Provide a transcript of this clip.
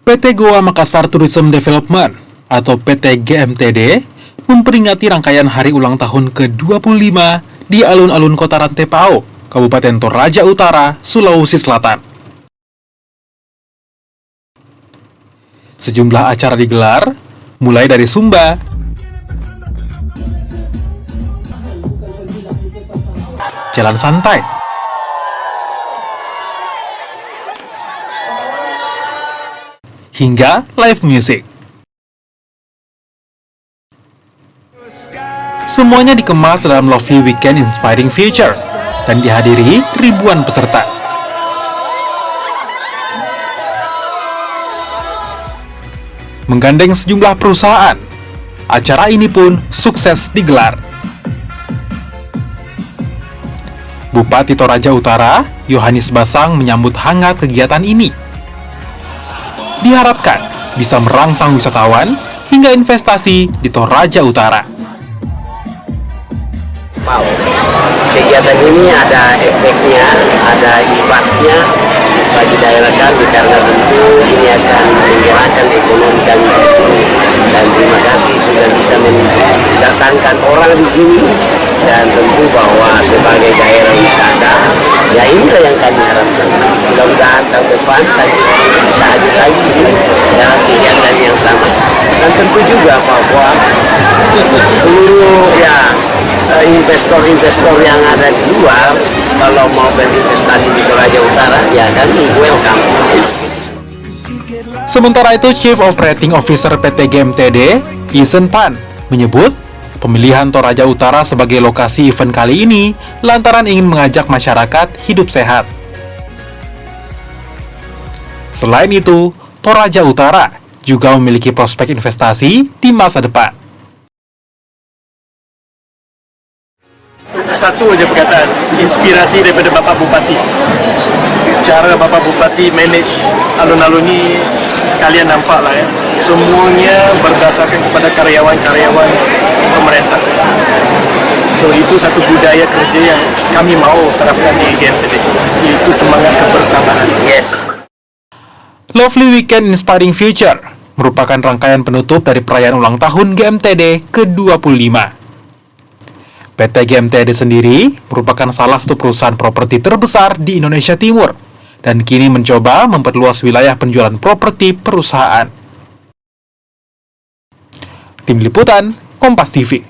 PT Goa Makassar Tourism Development atau PT GMTD memperingati rangkaian hari ulang tahun ke-25 di alun-alun Kota Rantepao, Kabupaten Toraja Utara, Sulawesi Selatan. Sejumlah acara digelar, mulai dari Sumba, Jalan Santai, hingga live music. Semuanya dikemas dalam lovely weekend inspiring future dan dihadiri ribuan peserta. Menggandeng sejumlah perusahaan, acara ini pun sukses digelar. Bupati Toraja Utara, Yohanes Basang menyambut hangat kegiatan ini. Diharapkan bisa merangsang wisatawan hingga investasi di Toraja Utara. Wow, kegiatan ini ada efeknya, ada imbasnya bagi daerah kami karena tentu ini akan menggerakkan ekonomi kami di sini. Dan terima kasih sudah bisa mendatangkan orang di sini, dan tentu bahwa sebagai daerah wisata, ya inilah yang kami harapkan. Mudah-mudahan tahun depan kami bisa hadir lagi di sini dalam kegiatan yang sama, dan tentu juga bahwa seluruh investor-investor yang ada di luar kalau mau berinvestasi di Toraja Utara, ya kami welcome. Sementara itu, Chief Operating Officer PT GMTD, Isen Pan, menyebut pemilihan Toraja Utara sebagai lokasi event kali ini lantaran ingin mengajak masyarakat hidup sehat. Selain itu, Toraja Utara juga memiliki prospek investasi di masa depan. Satu aja perkataan, inspirasi daripada Bapak Bupati. Cara Bapak Bupati manage alun-alun ini, kalian nampak lah ya. Semuanya berdasarkan kepada karyawan-karyawan pemerintah. So itu satu budaya kerja yang kami mau terapkan di GMTD. Itu semangat kebersamaan. Yes. Lovely Weekend Inspiring Future merupakan rangkaian penutup dari perayaan ulang tahun GMTD ke-25. PT GMTD sendiri merupakan salah satu perusahaan properti terbesar di Indonesia Timur dan kini mencoba memperluas wilayah penjualan properti perusahaan. Tim Liputan, Kompas TV.